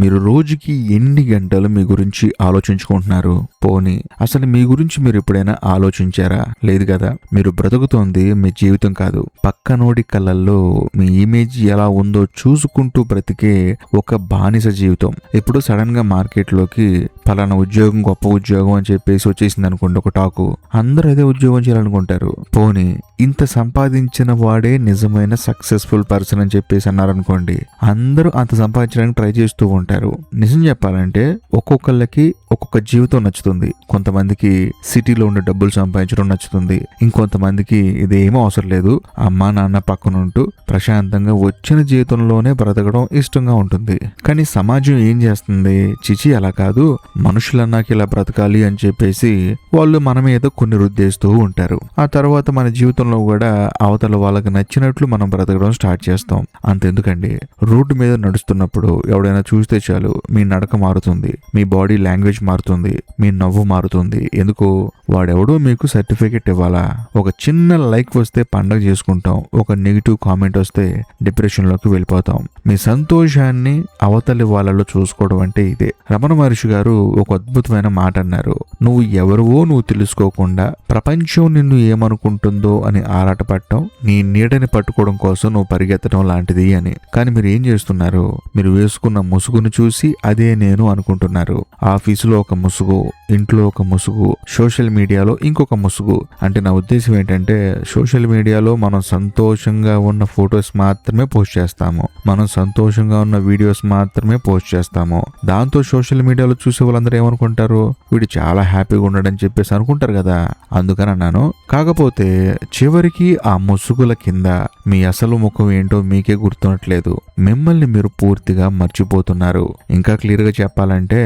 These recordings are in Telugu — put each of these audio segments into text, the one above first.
మీరు రోజుకి ఎన్ని గంటలు మీ గురించి ఆలోచించుకుంటున్నారు? పోనీ అసలు మీ గురించి మీరు ఎప్పుడైనా ఆలోచించారా? లేదు కదా. మీరు బ్రతుకుతోంది మీ జీవితం కాదు, పక్కనోడి కళ్ళల్లో మీ ఇమేజ్ ఎలా ఉందో చూసుకుంటూ బ్రతికే ఒక బానిస జీవితం. ఇప్పుడు సడన్ గా మార్కెట్లోకి పలానా ఉద్యోగం గొప్ప ఉద్యోగం అని చెప్పేసి వచ్చేసింది అనుకోండి ఒక టాకు, అందరూ అదే ఉద్యోగం చేయాలనుకుంటారు. పోనీ ఇంత సంపాదించిన వాడే నిజమైన సక్సెస్ఫుల్ పర్సన్ అని చెప్పేసి అన్నారనుకోండి, అందరూ అంత సంపాదించడానికి ట్రై చేస్తూ ఉంటారు. నిజం చెప్పాలంటే ఒక్కొక్కళ్ళకి ఒక్కొక్క జీవితం నచ్చుతుంది. కొంతమందికి సిటీలో ఉండే డబ్బులు సంపాదించడం నచ్చుతుంది, ఇంకొంతమందికి ఇదేమీ అవసరం లేదు, అమ్మా నాన్న పక్కనుంటూ ప్రశాంతంగా వచ్చిన జీవితంలోనే బ్రతకడం ఇష్టంగా ఉంటుంది. కానీ సమాజం ఏం చేస్తుంది? చిచి అలా కాదు, మనుషులన్నాక ఇలా బ్రతకాలి అని చెప్పేసి వాళ్ళు మన మీద కొన్ని రుద్దేస్తూ ఉంటారు. ఆ తర్వాత మన జీవితంలో కూడా అవతల వాళ్ళకి నచ్చినట్లు మనం బ్రతకడం స్టార్ట్ చేస్తాం. అంతెందుకండి, రోడ్డు మీద నడుస్తున్నప్పుడు ఎవడైనా చూస్తే చాలు మీ నడక మారుతుంది, మీ బాడీ లాంగ్వేజ్ మారుతుంది, మీ నవ్వు మారుతుంది. ఎందుకు? వాడెవడో మీకు సర్టిఫికెట్ ఇవ్వాలా? ఒక చిన్న లైక్ వస్తే పండగ చేసుకుంటాం, ఒక నెగిటివ్ కామెంట్ వస్తే డిప్రెషన్ లోకి వెళ్ళిపోతాం. మీ సంతోషాన్ని అవతలి వాళ్ళలో చూసుకోవడం అంటే ఇదే. రమణ మహర్షి గారు ఒక అద్భుతమైన మాట అన్నారు. నువ్వు ఎవరివో నువ్వు తెలుసుకోకుండా ప్రపంచం నిన్ను ఏమనుకుంటుందో అని ఆరాటపడటం నీ నీడని పట్టుకోవడం కోసం నువ్వు పరిగెత్తడం లాంటిది అని. కానీ మీరు ఏం చేస్తున్నారు? మీరు వేసుకున్న ముసుగును చూసి అదే నేను అనుకుంటున్నారు. ఆఫీసులో ఒక ముసుగు, ఇంట్లో ఒక ముసుగు, సోషల్ మీడియాలో ఇంకొక ముసుగు. అంటే నా ఉద్దేశం ఏంటంటే, సోషల్ మీడియాలో మనం సంతోషంగా ఉన్న ఫొటోస్ మాత్రమే పోస్ట్ చేస్తాము, మనం సంతోషంగా ఉన్న వీడియోస్ మాత్రమే పోస్ట్ చేస్తాము. దాంతో సోషల్ మీడియాలో చూసే వాళ్ళందరూ ఏమనుకుంటారు? వీడు చాలా హ్యాపీగా ఉన్నాడని చెప్పేసి అనుకుంటారు కదా. అందుకని అన్నాను. కాకపోతే చివరికి ఆ ముసుగుల కింద మీ అసలు ముఖం ఏంటో మీకే గుర్తునట్లేదు. మిమ్మల్ని మీరు పూర్తిగా మర్చిపోతున్నారు. ఇంకా క్లియర్ గా చెప్పాలంటే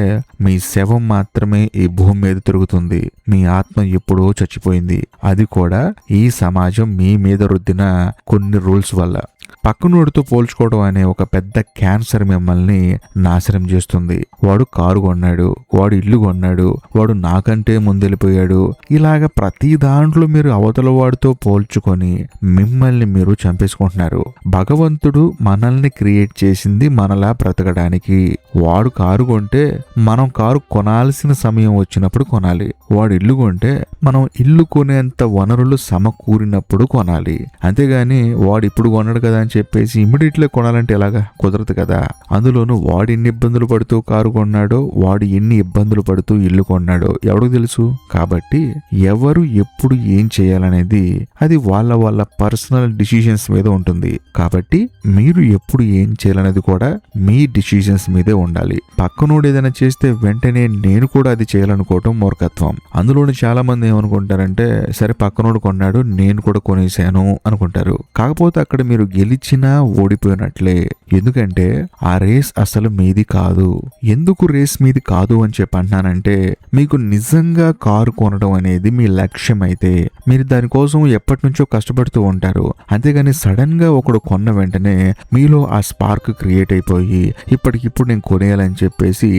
మీ శవం మాత్రమే ఈ భూమి మీద తిరుగుతుంది, మీ ఆత్మ ఎప్పుడో చచ్చిపోయింది. అది కూడా ఈ సమాజం మీ మీద రుద్దిన కొన్ని రూల్స్ వల్ల. పక్కనోడితో పోల్చుకోవడం అనే ఒక పెద్ద క్యాన్సర్ మిమ్మల్ని నాశనం చేస్తుంది. వాడు కారు కొన్నాడు, వాడు ఇల్లు కొన్నాడు, వాడు నాకంటే ముందెళ్ళిపోయాడు, ఇలాగ ప్రతి దాంట్లో మీరు అవతల వాడితో పోల్చుకొని మిమ్మల్ని మీరు చంపేసుకుంటున్నారు. భగవంతుడు మనల్ని క్రియేట్ చేసింది మనలా బ్రతకడానికి. వాడు కారు కొంటే మనం కారు కొనాల్సిన సమయం వచ్చినప్పుడు కొనాలి, వాడు ఇల్లు కొంటే మనం ఇల్లు కొనేంత వనరులు సమకూరినప్పుడు కొనాలి. అంతేగాని వాడు ఇప్పుడు కొన్నాడు కదా అని చెప్పేసి ఇమ్మీడియట్లీ కొనాలంటే ఎలాగా? కుదరదు కదా. అందులోనూ వాడు ఎన్ని ఇబ్బందులు పడుతూ కారు కొన్నాడో, వాడు ఎన్ని ఇబ్బందులు పడుతూ ఇల్లు కొన్నాడో ఎవరికి తెలుసు? కాబట్టి ఎవరు ఎప్పుడు ఏం చేయాలనేది అది వాళ్ళ వాళ్ళ పర్సనల్ డిసిషన్స్ మీద ఉంటుంది. కాబట్టి మీరు ఎప్పుడు ఏం చేయాలనేది కూడా మీ డిసిషన్స్ మీదే ఉండాలి. పక్కనోడు ఏదైనా చేస్తే వెంటనే నేను కూడా అది చేయాలనుకోవటం మూర్ఖత్వం. అందులోని చాలా మంది ఏమనుకుంటారంటే, సరే పక్కనోడు కొన్నాడు నేను కూడా కొనేసాను అనుకుంటారు. కాకపోతే అక్కడ మీరు గెలిచినా ఓడిపోయినట్లే. ఎందుకంటే ఆ రేస్ అసలు మీది కాదు. ఎందుకు రేస్ మీది కాదు అని చెప్పి అంటున్నానంటే, మీకు నిజంగా కారు కొనడం అనేది మీ లక్ష్యం అయితే మీరు దానికోసం ఎప్పటి నుంచో కష్టపడుతూ ఉంటారు. అంతేగాని సడన్ గా ఒకడు కొన్న వెంటనే మీలో ఆ స్పార్క్ క్రియేట్ అయిపోయి ఇప్పటికిప్పుడు నేను కొనేయాలని చెప్పేసి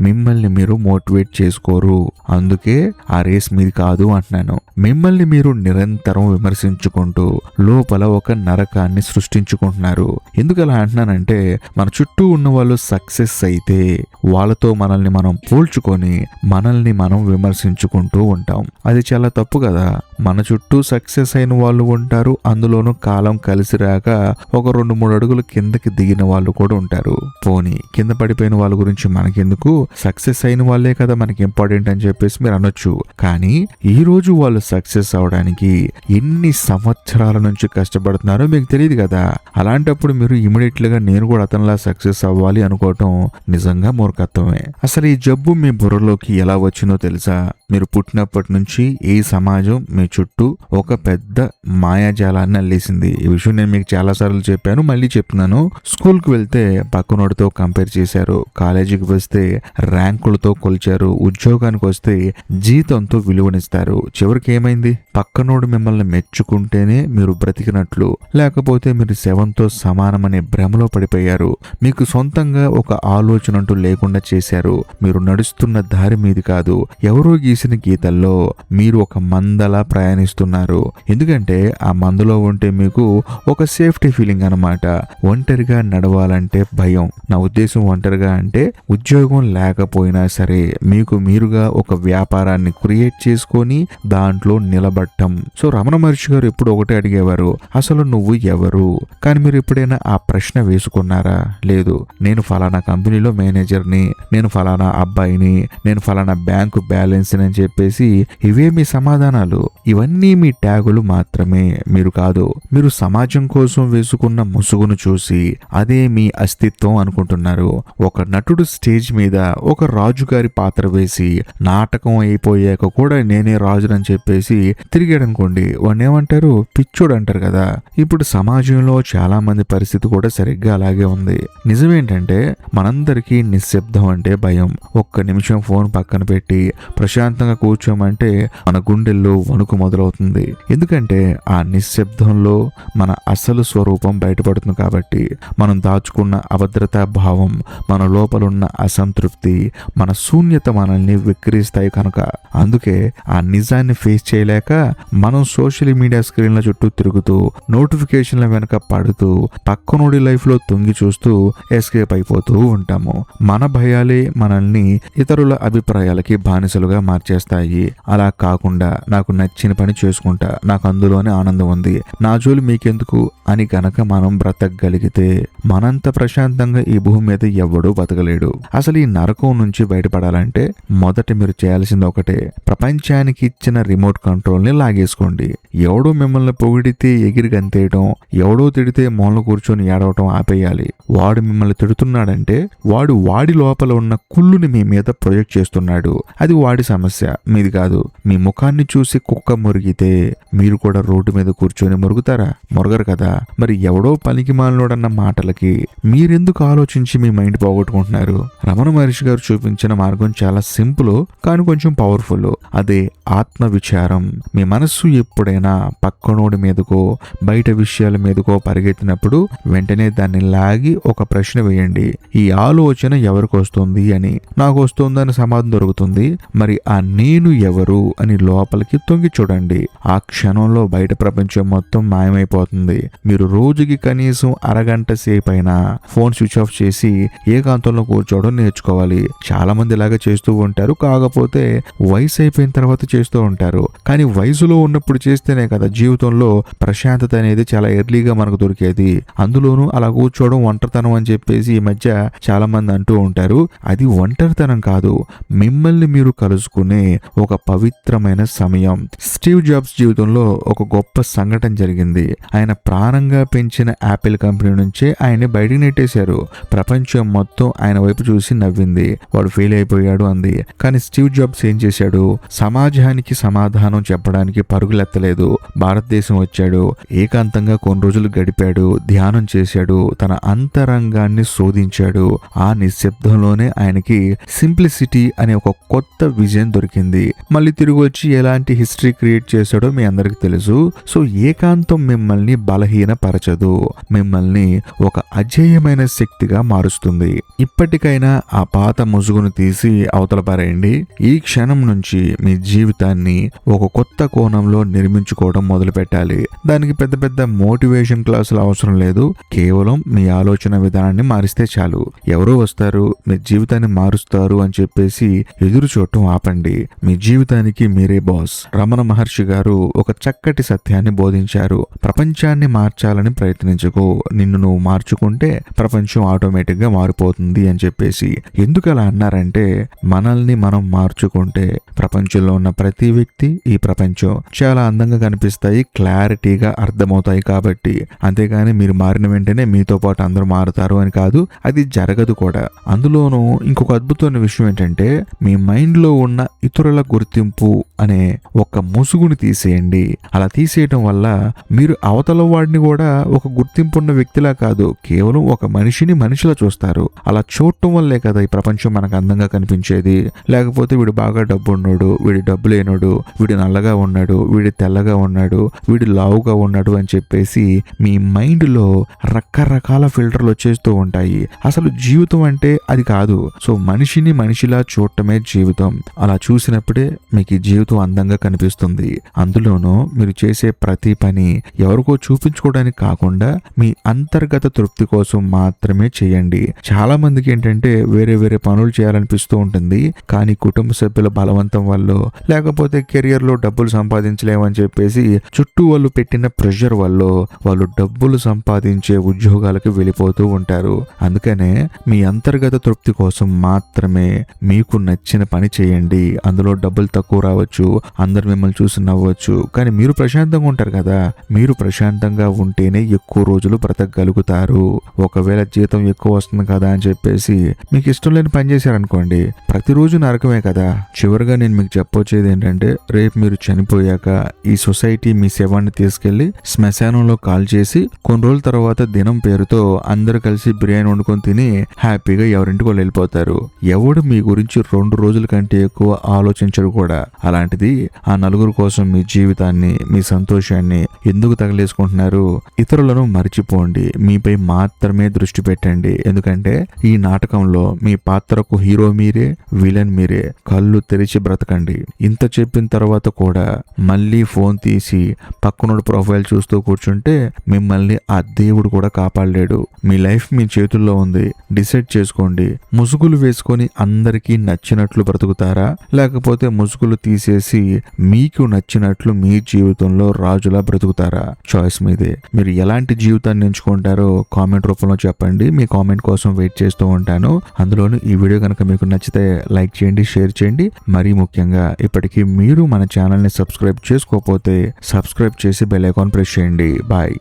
మిమ్మల్ని మీరు మోటివేట్ చేసుకోరు. అందుకే ఆ రేస్ మీది కాదు అంటున్నాను. మిమ్మల్ని మీరు నిరంతరం విమర్శించుకుంటూ లోపల ఒక నరకాన్ని సృష్టించుకుంటున్నారు. ఎందుకు అలా అంటున్నానంటే, మన చుట్టూ ఉన్న వాళ్ళు సక్సెస్ అయితే వాళ్ళతో మనల్ని మనం పోల్చుకొని మనల్ని మనం విమర్శించుకుంటూ ఉంటాం. అది చాలా తప్పు కదా. మన చుట్టూ సక్సెస్ అయిన వాళ్ళు ఉంటారు, అందులోనూ కాలం కలిసి రాక ఒక 2-3 అడుగులు కిందకి దిగిన వాళ్ళు కూడా ఉంటారు. పోనీ కింద పడిపోయిన వాళ్ళ గురించి మనకెందుకు, సక్సెస్ అయిన వాళ్ళే కదా మనకి ఇంపార్టెంట్ అని చెప్పేసి మీరు అనొచ్చు. కానీ ఈ రోజు వాళ్ళు సక్సెస్ అవడానికి ఎన్ని సంవత్సరాల నుంచి కష్టపడుతున్నారో మీకు తెలియదు కదా. అలాంటప్పుడు మీరు ఇమీడియట్ గా నేను కూడా అతనిలా సక్సెస్ అవ్వాలి అనుకోవటం నిజంగా మూర్ఖత్వమే. అసలు ఈ జబ్బు మీ బుర్రలోకి ఎలా వచ్చిందో తెలుసా? మీరు పుట్టినప్పటి నుంచి ఈ సమాజం మీ చుట్టూ ఒక పెద్ద మాయాజాలాన్ని అల్లేసింది. ఈ విషయం నేను మీకు చాలా సార్లు చెప్పాను, మళ్ళీ చెప్తున్నాను. స్కూల్ కి వెళ్తే పక్కనోడితో కంపేర్ చేశారు, కాలేజీకి వస్తే ర్యాంకులతో కొలిచారు, ఉద్యోగానికి వస్తే జీతంతో విలువనిస్తారు. చివరికి ఏమైంది? పక్కనోడు మిమ్మల్ని మెచ్చుకుంటేనే మీరు బ్రతికినట్లు, లేకపోతే మీరు శవంతో సమానమనే భ్రమలో పడిపోయారు. మీకు సొంతంగా ఒక ఆలోచన అంటూ లేకుండా చేశారు. మీరు నడుస్తున్న దారి మీది కాదు, ఎవరో గీసిన గీతల్లో మీరు ఒక మందలా ప్రయాణిస్తున్నారు. ఎందుకంటే ఆ మందులో ఉంటే మీకు ఒక సేఫ్టీ ఫీలింగ్ అనమాట. ఒంటరిగా నడవాలంటే భయం. నా ఉద్దేశం ఒంటరిగా అంటే ఉద్యోగం లేకపోయినా సరే మీకు మీరుగా ఒక వ్యాపారాన్ని క్రియేట్ చేసుకొని దాంట్లో నిలబడటం. సో రమణ మహర్షి గారు ఎప్పుడు ఒకటే అడిగేవారు, అసలు నువ్వు ఎవరు? కానీ మీరు ఎప్పుడైనా ఆ ప్రశ్న వేసుకున్నారా? లేదు. నేను ఫలానా కంపెనీలో మేనేజర్ని, నేను ఫలానా అబ్బాయిని, నేను ఫలానా బ్యాంకు బ్యాలెన్స్ అని చెప్పేసి ఇవే మీ సమాధానాలు. ఇవన్నీ మీ ట్యాగులు మాత్రమే, మీరు కాదు. మీరు సమాజం కోసం వేసుకున్న ముసుగును చూసి అదే మీ అస్తిత్వం అనుకుంటున్నారు. ఒక నటుడు స్టేజ్ మీద ఒక రాజుగారి పాత్ర వేసి నాటకం అయిపోయాక కూడా నేనే రాజునని చెప్పేసి తిరిగాడనుకోండి, వాడిని ఏమంటారు? పిచ్చోడు అంటారు కదా. ఇప్పుడు సమాజంలో చాలా మంది పరిస్థితి కూడా సరిగ్గా అలాగే ఉంది. నిజమేంటంటే మనందరికీ నిశ్శబ్దం అంటే భయం. ఒక్క నిమిషం ఫోన్ పక్కన పెట్టి ప్రశాంతంగా కూర్చోమంటే మన గుండెల్లో వణుకు మొదలవుతుంది. ఎందుకంటే ఆ నిశ్శబ్దంలో మన అసలు స్వరూపం బయటపడుతుంది కాబట్టి. మనం దాచుకున్న అభద్రతా భావం, మన లోపలున్న అసంతృప్తి, మన శూన్యత మనల్ని విక్రిస్తాయి కనుక. అందుకే ఆ నిజాన్ని ఫేస్ చేయలేక మనం సోషల్ మీడియా స్క్రీన్ల చుట్టూ తిరుగుతూ నోటిఫికేషన్ల వెనక పడుతూ పక్కనోడి లైఫ్ లో తొంగి చూస్తూ ఎస్కేప్ అయిపోతూ ఉంటాము. మన భయాలే మనల్ని ఇతరుల అభిప్రాయాలకి బానిసలుగా మార్చేస్తాయి. అలా కాకుండా నాకు నచ్చిన పని చేసుకుంటా, నాకు అందులోనే ఆనందం ఉంది, నా జోలి మీకెందుకు అని గనక మనం బ్రతకగలిగితే మనంత ప్రశాంతంగా ఈ భూమి మీద ఎవ్వడూ బతకలేడు. అసలు ఈ నరకం నుంచి బయటపడాలంటే మొదట మీరు చేయాల్సింది ఒకటే, ప్రపంచానికి ఇచ్చిన రిమోట్ కంట్రోల్ ని లాగేసుకోండి. ఎవడో మిమ్మల్ని పొగిడితే ఎగిరి గంతేయడం, ఎవడో తిడితే మూల కూర్చొని ఏడవటం ఆపేయాలి. వాడు మిమ్మల్ని తిడుతున్నాడంటే వాడి లోపల ఉన్న కుళ్ళుని మీ మీద ప్రొజెక్ట్ చేస్తున్నాడు. అది వాడి సమస్య, మీది కాదు. మీ ముఖాన్ని చూసి కుక్క మురిగితే మీరు కూడా రోడ్డు మీద కూర్చొని మురుగుతారా? మురగరు కదా. మరి ఎవడో పనికి మాలినోడన్న మాటలకి మీరెందుకు ఆలోచించి మీ మైండ్ పోగొట్టుకుంటున్నారు? రమణ మహర్షి గారు చూపించిన మార్గం చాలా సింపుల్ కానీ కొంచెం పవర్ఫుల్. అదే ఆత్మ విచారం. మీ మనస్సు ఎప్పుడైనా పక్కనోడి మీదకో బయట విషయాల మీదకో పరిగెత్తినప్పుడు వెంటనే దాన్ని లాగి ఒక ప్రశ్న వేయండి, ఈ ఆలోచన ఎవరికి వస్తుంది అని. నాకు వస్తుందని సమాధానం దొరుకుతుంది. మరి ఆ నేను ఎవరు అని లోపలికి తొంగి చూడండి. ఆ క్షణంలో బయట ప్రపంచం మొత్తం మాయమైపోతుంది. మీరు రోజుకి కనీసం అరగంట సేపు అయినా ఫోన్ స్విచ్ ఆఫ్ చేసి ఏకాంతంలో కూర్చోవడం నేర్చుకోవాలి. చాలా మంది ఇలాగా చేస్తూ ఉంటారు, కాకపోతే వయసు అయిపోయిన తర్వాత చేస్తూ ఉంటారు. కానీ వయసులో ఉన్నప్పుడు చేస్తేనే కదా జీవితంలో ప్రశాంతత అనేది చాలా ఎర్లీగా మనకు దొరికేది. అందులోనూ అలా కూర్చోవడం ఒంటరితనం అని చెప్పేసి ఈ మధ్య చాలా మంది అంటూ ఉంటారు. అది ఒంటరితనం కాదు, మిమ్మల్ని మీరు కలుసుకునే ఒక పవిత్రమైన సమయం. స్టీవ్ జాబ్స్ జీవితంలో ఒక గొప్ప సంఘటన జరిగింది. ఆయన ప్రాణంగా పెంచిన యాపిల్ కంపెనీ నుంచే ఆయన్ని బయటికి నెట్టేశారు. ప్రపంచం మొత్తం ఆయన వైపు చూసి నవ్వింది. వాడు ఫెయిల్ అయిపోయాడు అంది. కానీ స్టీవ్ జాబ్స్ ఏం చేశాడు? సమాజానికి సమాధానం చెప్పడానికి పరుగులెత్తలేదు. భారతదేశం వచ్చాడు, ఏకాంతంగా కొన్ని రోజులు గడిపాడు, ధ్యానం చేశాడు, తన అంతరంగాన్ని శోధించాడు. ఆ నిశ్శబ్దంలోనే ఆయనకి సింప్లిసిటీ అనే ఒక కొత్త విజన్ దొరికింది. మళ్ళీ తిరిగి వచ్చి ఎలాంటి హిస్టరీ క్రియేట్ చేశాడో మీ అందరికి తెలుసు. సో ఏకాంతం మిమ్మల్ని బలహీనపరచదు, మిమ్మల్ని ఒక అజేయమైన శక్తిగా మారుస్తుంది. ఇప్పటికైనా ఆ పాత ముసుగును తీసి అవతల పారేయండి. ఈ క్షణం నుంచి మీ జీవితాన్ని ఒక కొత్త కోణంలో నిర్మించుకోవడం మొదలు పెట్టాలి. దానికి పెద్ద పెద్ద మోటివేషన్ క్లాసులు అవసరం లేదు. కేవలం మీ ఆలోచన విధానాన్ని మారిస్తే చాలు. ఎవరో వస్తారు, మీ జీవితాన్ని మారుస్తారు అని చెప్పేసి ఎదురు చూడటం ఆపండి. మీ జీవితానికి మీరే బాస్. రమణ మహర్షి గారు ఒక చక్కటి సత్యాన్ని బోధించారు. ప్రపంచాన్ని మార్చాలని ప్రయత్నించుకో, నిన్ను నువ్వు మార్చుకుంటే ప్రపంచం ఆటోమేటిక్ గా మారిపోతుంది అని చెప్పేసి. ఎందుకు అలా అన్నారంటే మనల్ని మనం మార్చుకుంటే ప్రపంచంలో ఉన్న ప్రతి వ్యక్తి, ఈ ప్రపంచం చాలా అందంగా కనిపిస్తాయి, క్లారిటీగా అర్థమవుతాయి కాబట్టి. అంతేగాని మీరు మారిన వెంటనే మీతో పాటు అందరూ మారుతారు అని కాదు, అది జరగదు కూడా. అందులోనూ ఇంకొక అద్భుతమైన విషయం ఏంటంటే మీ మైండ్ లో ఉన్న ఇతరుల గుర్తింపు అనే ఒక ముసుగుని తీసేయండి. అలా తీసేయటం వల్ల మీరు అవతల వాడిని కూడా ఒక గుర్తింపు ఉన్న వ్యక్తిలా కాదు, కేవలం ఒక మనిషిని మనిషిలా చూస్తారు. అలా చూడటం వల్లే కదా ఈ ప్రపంచం మనకు అందంగా కనిపించేది. లేకపోతే వీడు బాగా డబ్బు ఉన్నాడు, వీడి డబ్బు లేనుడు, వీడు నల్లగా ఉన్నాడు, వీడి తెల్లగా ఉన్నాడు, వీడు లావుగా ఉన్నాడు అని చెప్పేసి మీ మైండ్ లో రకరకాల ఫిల్టర్లు వచ్చేస్తూ ఉంటాయి. అసలు జీవితం అంటే అది కాదు. సో మనిషిని మనిషిలా చూడటమే జీవితం. అలా చూసినప్పుడే మీకు ఈ జీవితం జీవితం అందంగా కనిపిస్తుంది. అందులోనూ మీరు చేసే ప్రతి పని ఎవరికో చూపించుకోవడానికి కాకుండా మీ అంతర్గత తృప్తి కోసం మాత్రమే చేయండి. చాలా మందికి ఏంటంటే వేరే వేరే పనులు చేయాలనిపిస్తూ ఉంటుంది, కానీ కుటుంబ సభ్యుల బలవంతం వల్ల లేకపోతే కెరియర్ లో డబ్బులు సంపాదించలేమని చెప్పేసి చుట్టూ వాళ్ళు పెట్టిన ప్రెషర్ వల్ల వాళ్ళు డబ్బులు సంపాదించే ఉద్యోగాలకు వెళ్ళిపోతూ ఉంటారు. అందుకనే మీ అంతర్గత తృప్తి కోసం మాత్రమే మీకు నచ్చిన పని చేయండి. అందులో డబ్బులు తక్కువ రావచ్చు, అందరు మిమ్మల్ని చూసి నవ్వచ్చు, కానీ మీరు ప్రశాంతంగా ఉంటారు కదా. మీరు ప్రశాంతంగా ఉంటేనే ఎక్కువ రోజులు బ్రతకగలుగుతారు. ఒకవేళ జీతం ఎక్కువ వస్తుంది కదా అని చెప్పేసి మీకు ఇష్టం లేని పని చేశారనుకోండి, ప్రతిరోజు నరకమే కదా. చివరిగా నేను మీకు చెప్పొచ్చేది ఏంటంటే, రేపు మీరు చనిపోయాక ఈ సొసైటీ మీ శవాన్ని తీసుకెళ్లి శ్మశానంలో కాల్ చేసి కొన్ని రోజుల తర్వాత దినం పేరుతో అందరు కలిసి బిర్యానీ వండుకొని తిని హ్యాపీగా ఎవరింటికి వాళ్ళు వెళ్ళిపోతారు. ఎవడు మీ గురించి 2 రోజుల కంటే ఎక్కువ ఆలోచించడు కూడా. అలాంటిది ఆ నలుగురు కోసం మీ జీవితాన్ని, మీ సంతోషాన్ని ఎందుకు తగిలేసుకుంటున్నారు? ఇతరులను మర్చిపోండి, మీపై మాత్రమే దృష్టి పెట్టండి. ఎందుకంటే ఈ నాటకంలో మీ పాత్రకు హీరో మీరే, విలన్ మీరే. కళ్ళు తెరిచి బ్రతకండి. ఇంత చెప్పిన తర్వాత కూడా మళ్ళీ ఫోన్ తీసి పక్కనోడు ప్రొఫైల్ చూస్తూ కూర్చుంటే మిమ్మల్ని ఆ దేవుడు కూడా కాపాడలేడు. మీ లైఫ్ మీ చేతుల్లో ఉంది. డిసైడ్ చేసుకోండి. ముసుగులు వేసుకొని అందరికీ నచ్చినట్లు బ్రతుకుతారా, లేకపోతే ముసుగులు తీసేసి మీకు నచ్చినట్లు మీ జీవితంలో రాజులా బ్రతుకుతారా? చాయిస్ మీదే. మీరు ఎలాంటి జీవితాన్ని ఎంచుకుంటారో కామెంట్ రూపంలో చెప్పండి. మీ కామెంట్ కోసం వెయిట్ చేస్తూ ఉంటాను. అందులోనూ ఈ వీడియో కనుక మీకు నచ్చితే లైక్ చేయండి, షేర్ చేయండి. మరీ ముఖ్యంగా ఇప్పటికీ మీరు మన ఛానల్ని సబ్స్క్రైబ్ చేసుకోకపోతే సబ్స్క్రైబ్ చేసి బెల్ ఐకాన్ ప్రెస్ చేయండి. బాయ్.